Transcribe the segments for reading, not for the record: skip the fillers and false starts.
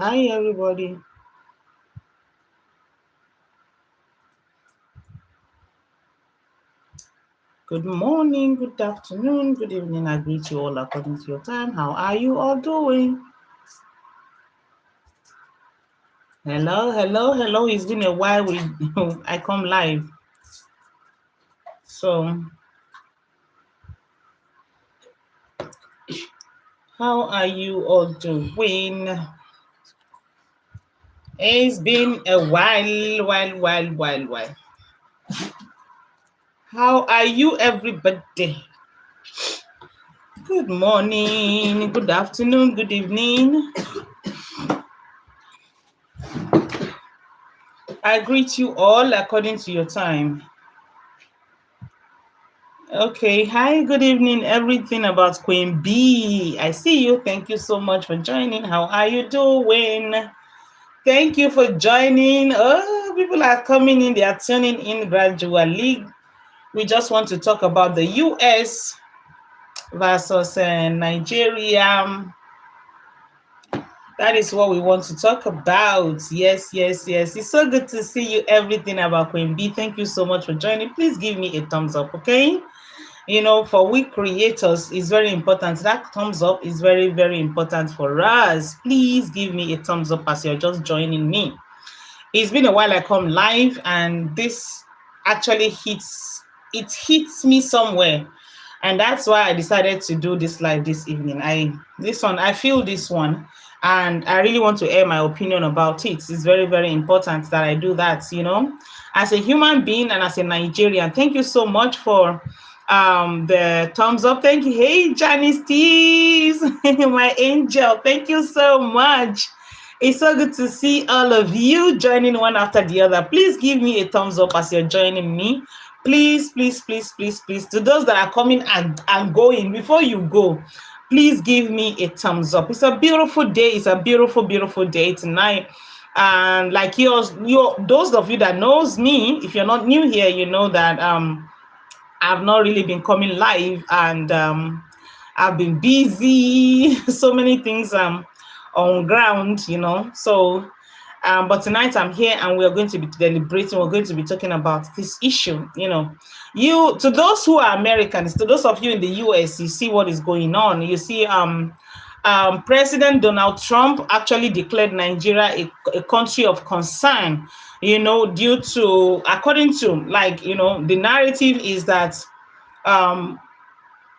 Hi, everybody. Good morning, good afternoon, good evening. I greet you all according to your time. How are you all doing? Hello, hello, hello. It's been a while. I come live. So, how are you all doing? It's been a while. How are you, everybody? Good morning, good afternoon, good evening. I greet you all according to your time. Okay, hi, good evening. Everything about Queen B. I see you. Thank you so much for joining. How are you doing? Thank you for joining. Oh, people are coming in. They are tuning in gradually. We just want to talk about the US versus Nigeria. That is what we want to talk about. Yes. It's so good to see you. Everything about Queen B. Thank you so much for joining. Please give me a thumbs up, okay? For we creators, it's very important. That thumbs up is very, very important for us. Please give me a thumbs up as you're just joining me. It's been a while I come live, and this actually hits me somewhere. And that's why I decided to do this live this evening. I feel this one, and I really want to air my opinion about it. It's very, very important that I do that, as a human being and as a Nigerian. Thank you so much for the thumbs up. Thank you. Hey, Janice Steves, my angel. Thank you so much. It's so good to see all of you joining one after the other. Please give me a thumbs up as you're joining me. Please. To those that are coming and going, before you go, please give me a thumbs up. It's a beautiful day. It's a beautiful, beautiful day tonight. And like those of you that knows me, if you're not new here, you know that I've not really been coming live, and I've been busy. So many things on ground, So, but tonight I'm here, and we're going to be deliberating. We're going to be talking about this issue. To those who are Americans, to those of you in the US, you see what is going on. You see, President Donald Trump actually declared Nigeria a country of concern. Due to, according to, the narrative is that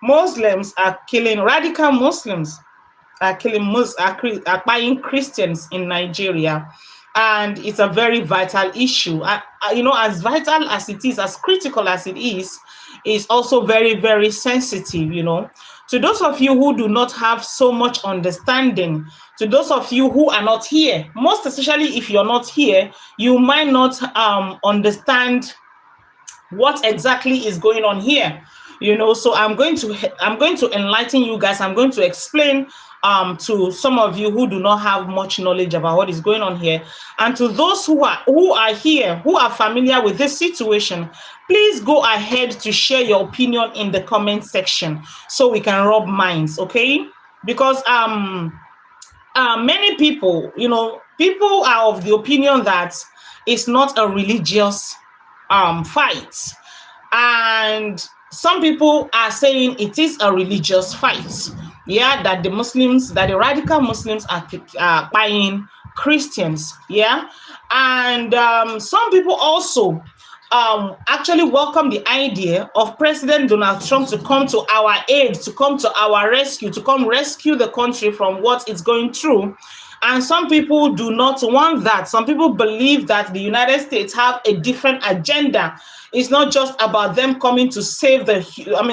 Muslims are killing, radical Muslims are killing, are buying Christians in Nigeria. And it's a very vital issue. As vital as it is, as critical as it is also very, very sensitive, To those of you who do not have so much understanding, to those of you who are not here, most especially if you're not here, you might not understand what exactly is going on here. So I'm going to enlighten you guys. I'm going to explain to some of you who do not have much knowledge about what is going on here, and to those who are here, who are familiar with this situation. Please go ahead to share your opinion in the comment section so we can rub minds, okay? Because many people, people are of the opinion that it's not a religious fight. And some people are saying it is a religious fight. Yeah, that the radical Muslims are buying Christians. Yeah. And some people also actually welcome the idea of President Donald Trump to come to our aid, to come to our rescue, to come rescue the country from what it's going through. And some people do not want that. Some people believe that the United States have a different agenda. It's not just about them coming to save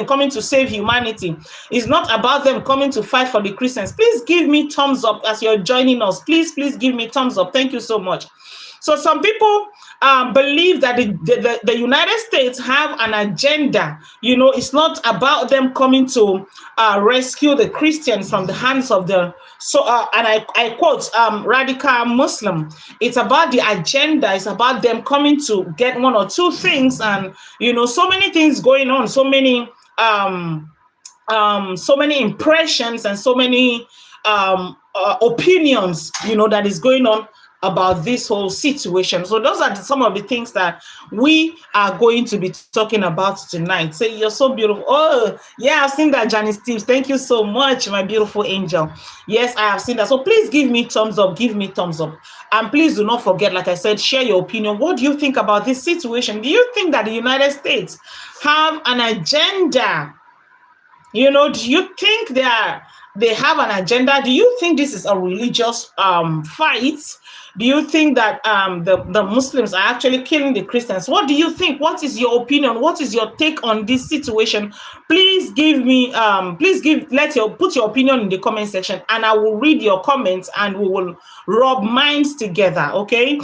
coming to save humanity. It's not about them coming to fight for the Christians. Please give me thumbs up as you're joining us. Please give me thumbs up. Thank you so much. So some people believe that the United States have an agenda. It's not about them coming to rescue the Christians from the hands of and I quote, radical Muslim. It's about the agenda. It's about them coming to get one or two things, and so many things going on, so many impressions, and so many opinions, that is going on about this whole situation. So those are some of the things that we are going to be talking about tonight. Say, you're so beautiful. Oh, yeah, I've seen that, Janice Steve. Thank you so much, my beautiful angel. Yes, I have seen that. So please give me thumbs up. Give me thumbs up. And please do not forget, like I said, share your opinion. What do you think about this situation? Do you think that the United States have an agenda? Do you think they have an agenda? Do you think this is a religious fight? Do you think that the Muslims are actually killing the Christians? What do you think? What is your opinion? What is your take on this situation? Please give me put your opinion in the comment section, and I will read your comments and we will rub minds together. Okay.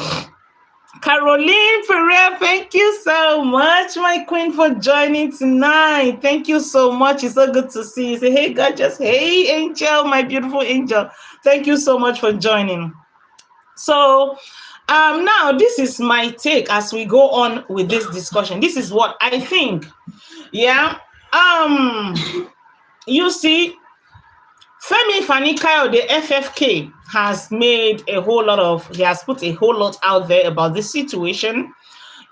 Caroline Ferrer, thank you so much, my queen, for joining tonight. Thank you so much. It's so good to see you. Say, hey, gorgeous. Hey, angel, my beautiful angel. Thank you so much for joining. So, now this is my take as we go on with this discussion. This is what I think. Yeah. You see, Femi Fani-Kayode, the FFK, has put a whole lot out there about this situation,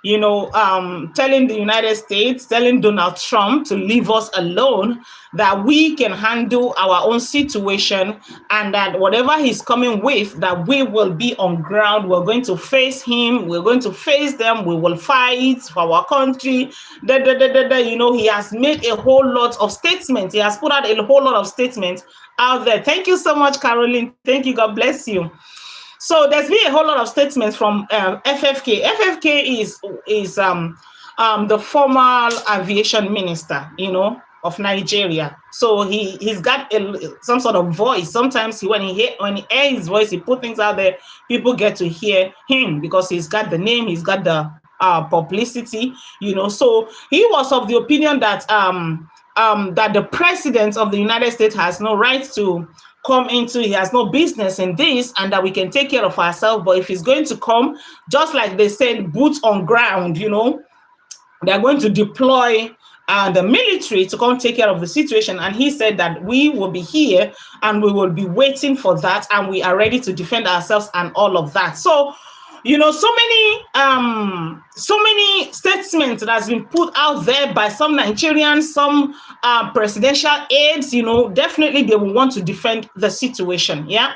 telling the United States, telling Donald Trump to leave us alone, that we can handle our own situation, and that whatever he's coming with, that we will be on ground. We're going to face him. We're going to face them. We will fight for our country. He has made a whole lot of statements. He has put out a whole lot of statements out there. Thank you so much, Caroline. Thank you. God bless you. So there's been a whole lot of statements from FFK. FFK is the former aviation minister, of Nigeria. So he's got some sort of voice. Sometimes when he hears his voice, he put things out there. People get to hear him because he's got the name, he's got the publicity. So he was of the opinion that that the president of the United States has no right to come into, he has no business in this, and that we can take care of ourselves. But if he's going to come, just like they said, boots on ground, they're going to deploy the military to come take care of the situation. And he said that we will be here and we will be waiting for that, and we are ready to defend ourselves and all of that. So so many statements that has been put out there by some Nigerians, some presidential aides, definitely they will want to defend the situation. Yeah.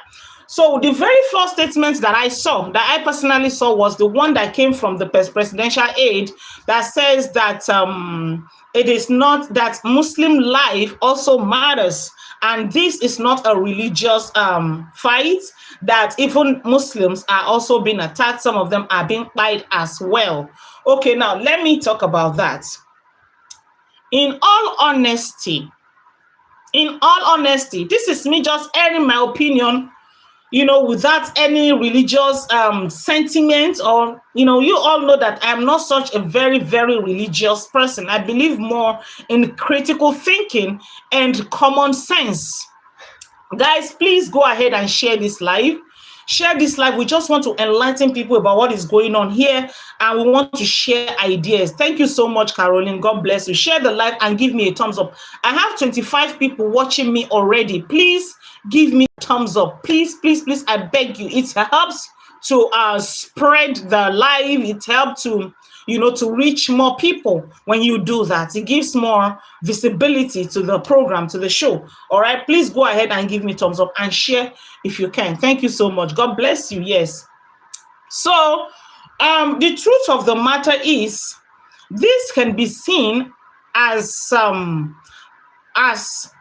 So the very first statement that I personally saw, was the one that came from the presidential aide that says that it is not that Muslim life also matters. And this is not a religious fight, that even Muslims are also being attacked. Some of them are being fired as well. Okay, now let me talk about that. In all honesty, this is me just airing my opinion, without any religious sentiment, or, you all know that I'm not such a very, very religious person. I believe more in critical thinking and common sense. Guys, please go ahead and share this live. Share this live. We just want to enlighten people about what is going on here, and we want to share ideas. Thank you so much, Caroline. God bless you. Share the live and give me a thumbs up. I have 25 people watching me already. Please give me a thumbs up. Please, please, please, I beg you. It helps to spread the live. It helps to to reach more people when you do that. It gives more visibility to the program, to the show. All right, please go ahead and give me thumbs up and share if you can. Thank you so much. God bless you. Yes. So the truth of the matter is, this can be seen as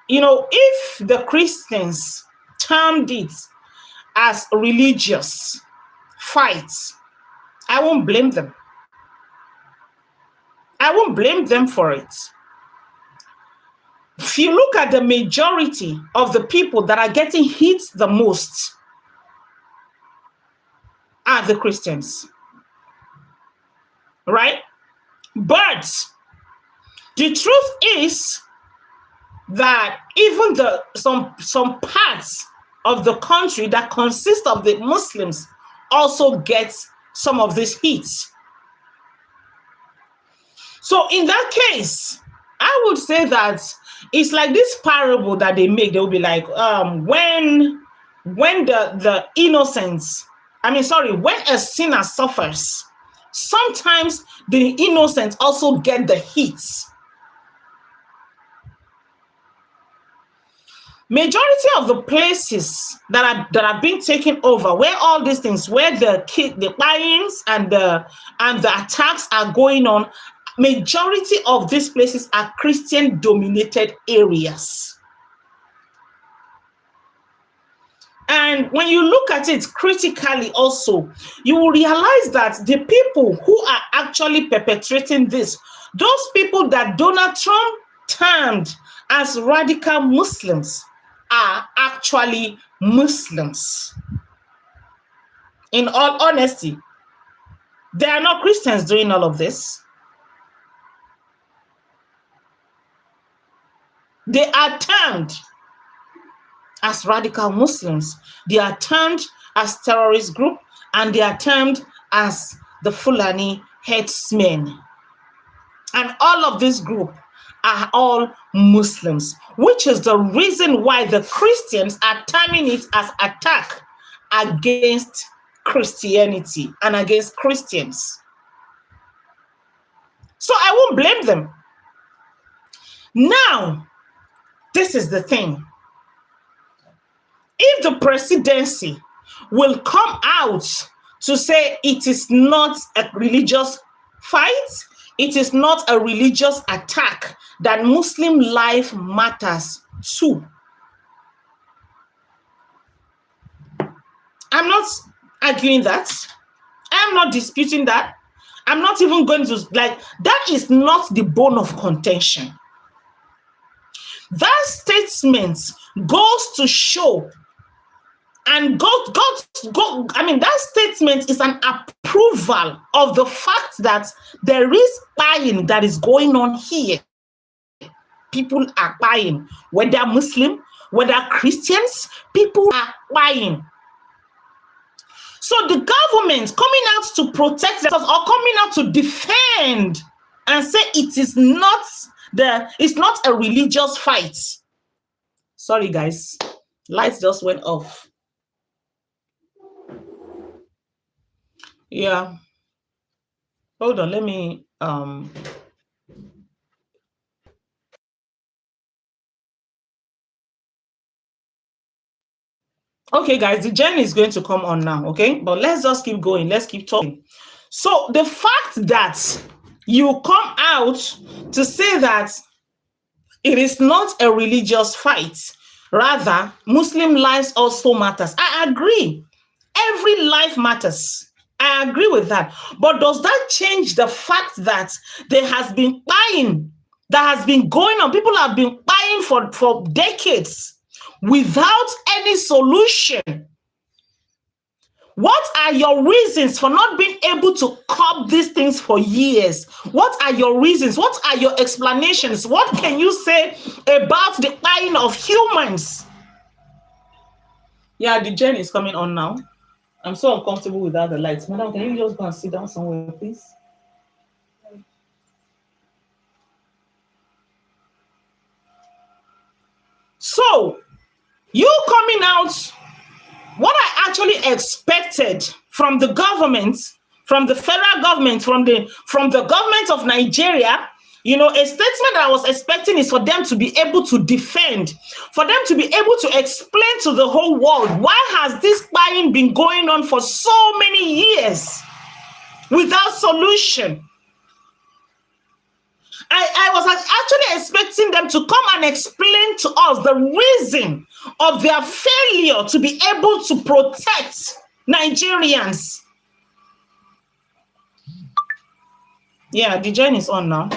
if the Christians termed it as religious fights, I won't blame them. I won't blame them for it. If you look at the majority of the people that are getting hit the most are the Christians, right? But the truth is that even some parts of the country that consist of the Muslims also get some of these hits. So in that case, I would say that it's like this parable that they make. They'll be like, when when the innocence, when a sinner suffers, sometimes the innocent also get the hits. Majority of the places that are being taken over, where all these things, where the buyings and the attacks are going on, majority of these places are Christian dominated areas. And when you look at it critically also, you will realize that the people who are actually perpetrating this, those people that Donald Trump termed as radical Muslims, are actually Muslims. In all honesty, they are not Christians doing all of this. They are termed as radical Muslims. They are termed as terrorist group, and they are termed as the Fulani headsmen. And all of this group are all Muslims, which is the reason why the Christians are terming it as attack against Christianity and against Christians. So I won't blame them. Now, this is the thing. If the presidency will come out to say it is not a religious fight, it is not a religious attack, that Muslim life matters too. I'm not arguing that. I'm not disputing that. I'm not even going to, that is not the bone of contention. That statement goes to show, and that statement is an approval of the fact that there is buying that is going on here. People are buying, whether Muslim, whether Christians, people are buying. So the government coming out to protect themselves or coming out to defend and say it's not a religious fight. Sorry, guys, lights just went off. Yeah. Hold on, let me Okay, guys, the journey is going to come on now, okay? But let's just keep going. Let's keep talking. So the fact that you come out to say that it is not a religious fight, rather, Muslim lives also matters. I agree. Every life matters. I agree with that. But does that change the fact that there has been buying that has been going on? People have been buying for decades without any solution. What are your reasons for not being able to curb these things for years? What are your reasons? What are your explanations? What can you say about the buying of humans? Yeah, the journey is coming on now. I'm so uncomfortable without the lights. Madam, can you just go and sit down somewhere, please? So, you coming out, what I actually expected from the government, from the federal government, from the government of Nigeria, a statement that I was expecting is for them to be able to defend, for them to be able to explain to the whole world, why has this buying been going on for so many years without solution? I was actually expecting them to come and explain to us the reason of their failure to be able to protect Nigerians. Yeah, the journey is on now.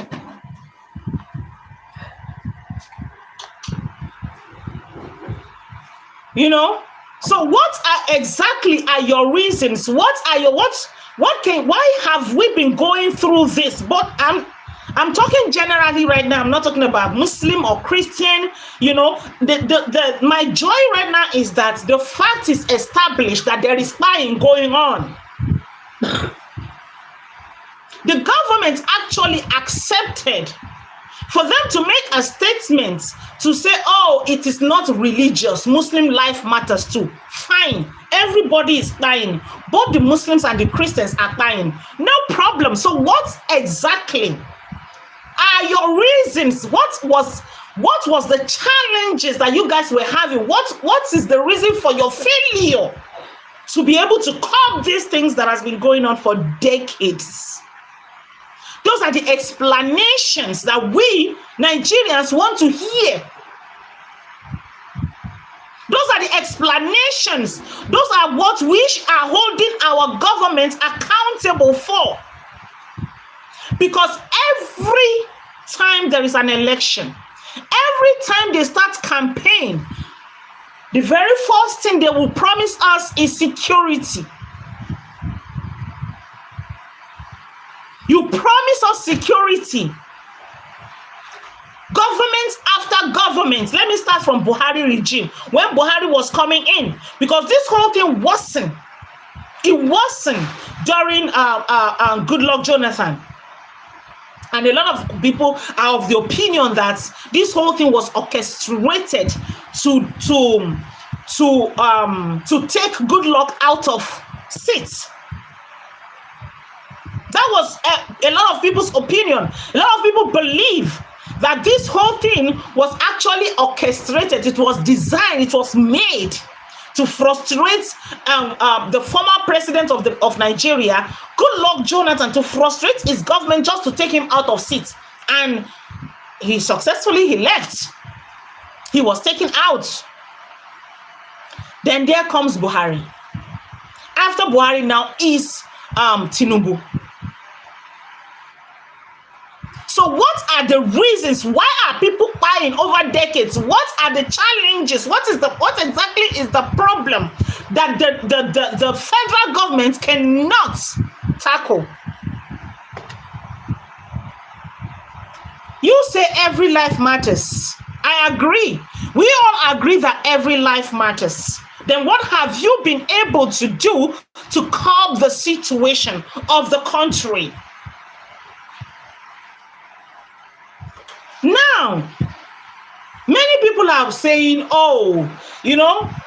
So what exactly are your reasons? Why have we been going through this? But I'm talking generally right now. I'm not talking about Muslim or Christian. My joy right now is that the fact is established that there is buying going on. The government actually accepted For them to make a statement to say, oh, it is not religious, Muslim life matters too. Fine, everybody is dying. Both the Muslims and the Christians are dying. No problem. So what exactly are your reasons? What was the challenges that you guys were having? What is the reason for your failure to be able to curb these things that has been going on for decades? Those are the explanations that we Nigerians want to hear. Those are the explanations. Those are what we are holding our government accountable for. Because every time there is an election, every time they start campaign, the very first thing they will promise us is security. You promise us security. Government after government. Let me start from Buhari regime. When Buhari was coming in, because this whole thing wasn't. It wasn't during Goodluck Jonathan. And a lot of people are of the opinion that this whole thing was orchestrated to take Goodluck out of seats. That was a lot of people's opinion. A lot of people believe that this whole thing was actually orchestrated. It was designed. It was made to frustrate the former president of Nigeria, Goodluck Jonathan, to frustrate his government just to take him out of seat. And he left. He was taken out. Then there comes Buhari. After Buhari now is Tinubu. So what are the reasons? Why are people buying over decades? What are the challenges? What exactly is the problem that the federal government cannot tackle? You say every life matters. I agree. We all agree that every life matters. Then what have you been able to do to curb the situation of the country? Now, many people are saying, oh,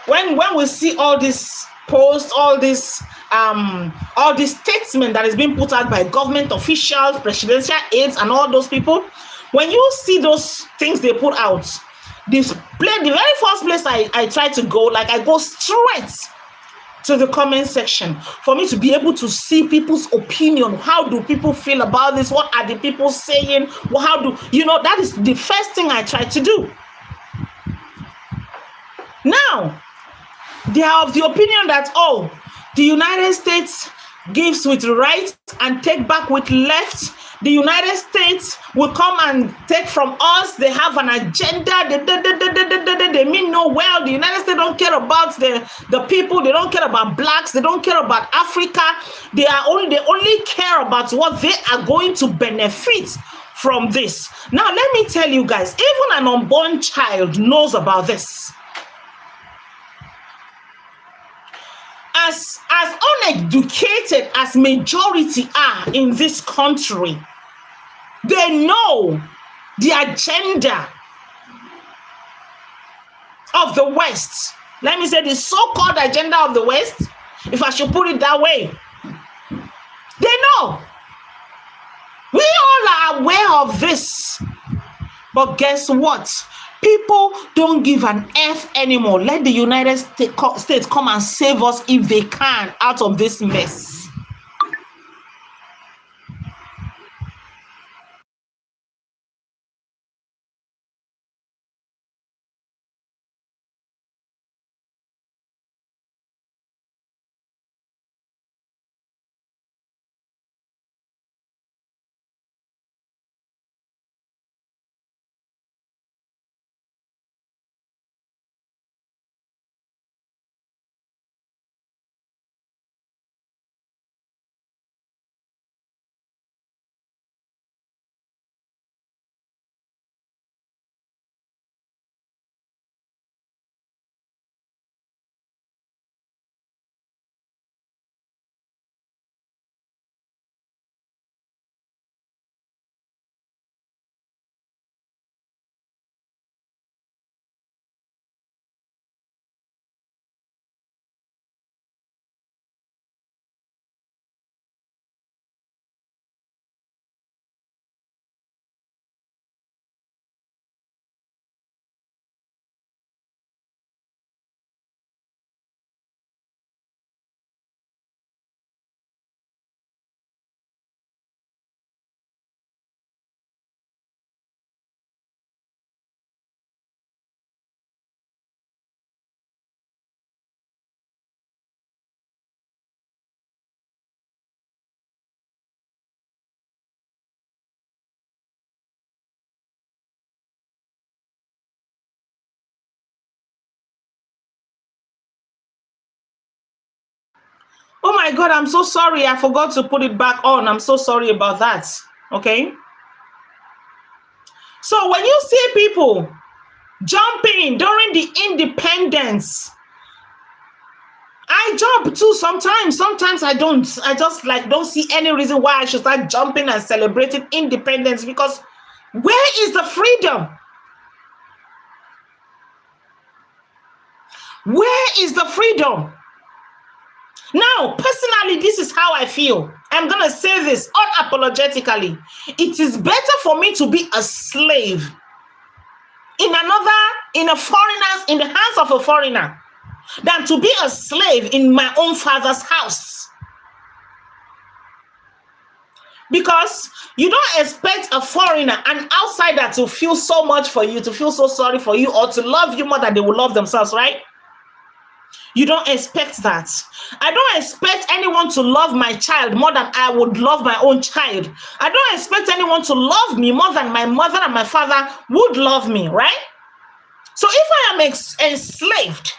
when we see all this posts, all this statement that is being put out by government officials, presidential aides, and all those people, when you see those things they put out, the very first place I try to go, I go straight to the comment section for me to be able to see people's opinion. How do people feel about this? What are the people saying? That is the first thing I try to do. Now, they are of the opinion that, the United States gives with right and take back with left. The United States will come and take from us. They have an agenda. They mean no well. The United States don't care about the people. They don't care about blacks. They don't care about Africa. They only care about what they are going to benefit from this. Now, let me tell you guys, even an unborn child knows about this. As uneducated as majority are in this country, they know the agenda of the West. Let me say the so-called agenda of the West, if I should put it that way. They know. We all are aware of this. But guess what? People don't give an F anymore. Let the United States come and save us if they can out of this mess. Oh my God, I'm so sorry. I forgot to put it back on. I'm so sorry about that. Okay. So when you see people jumping during the independence, I jump too sometimes. Sometimes I don't. I just like don't see any reason why I should start jumping and celebrating independence, because where is the freedom? Where is the freedom? Now, personally, this is how I feel. I'm going to say this unapologetically. It is better for me to be a slave in the hands of a foreigner, than to be a slave in my own father's house. Because you don't expect a foreigner, an outsider, to feel so much for you, to feel so sorry for you, or to love you more than they will love themselves, right? You don't expect that. I don't expect anyone to love my child more than I would love my own child. I don't expect anyone to love me more than my mother and my father would love me, right? So if I am enslaved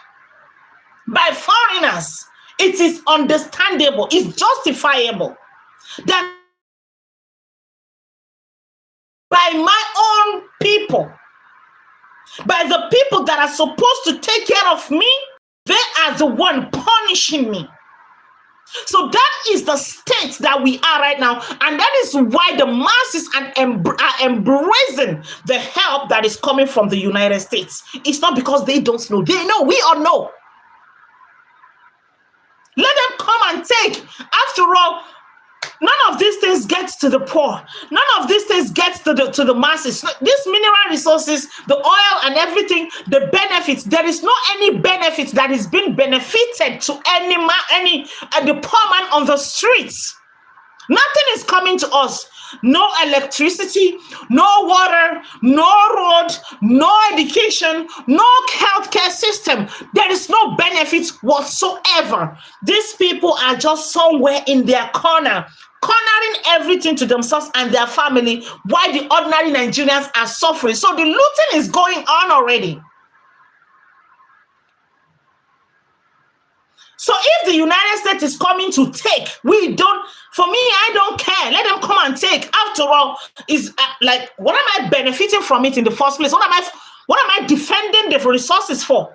by foreigners, it is understandable, it's justifiable that by my own people, by the people that are supposed to take care of me, they are the one punishing me. So that is the state that we are right now. And that is why the masses are embracing the help that is coming from the United States. It's not because they don't know. They know. We all know. Let them come and take. After all, none of these things gets to the poor. None of these things gets to the masses. These mineral resources, the oil and everything, the benefits, there is no any benefit that is being benefited to the poor man on the streets. Nothing is coming to us. No electricity, no water, no road, no education, no healthcare system. There is no benefit whatsoever. These people are just somewhere in their corner, cornering everything to themselves and their family, while the ordinary Nigerians are suffering. So the looting is going on already. So if the United States is coming to take, for me, I don't care. Let them come and take. After all, is like, what am I benefiting from it in the first place? What am I defending the resources for?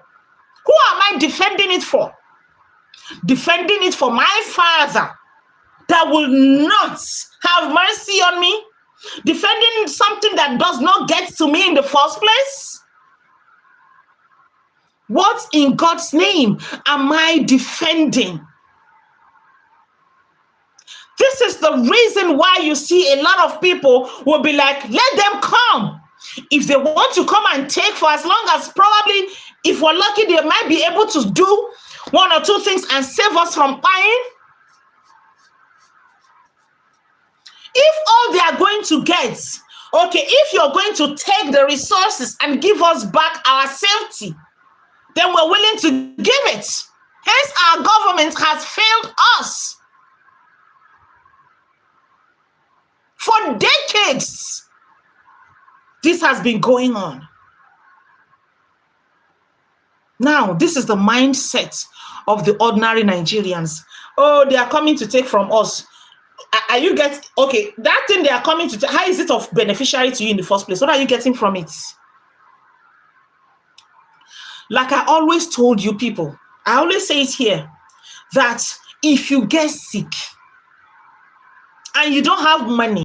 Who am I defending it for? Defending it for my father that will not have mercy on me? Defending something that does not get to me in the first place? What in God's name am I defending? This is the reason why you see a lot of people will be like, let them come. If they want to come and take, for as long as probably, if we're lucky, they might be able to do one or two things and save us from buying. If all they are going to get, okay, if you're going to take the resources and give us back our safety, then we're willing to give it. Hence, our government has failed us. For decades, this has been going on. Now, this is the mindset of the ordinary Nigerians. Oh, they are coming to take from us. Are you getting, okay, that thing they are coming to take, how is it of beneficiary to you in the first place? What are you getting from it? Like I always told you people, I always say it here, that if you get sick and you don't have money,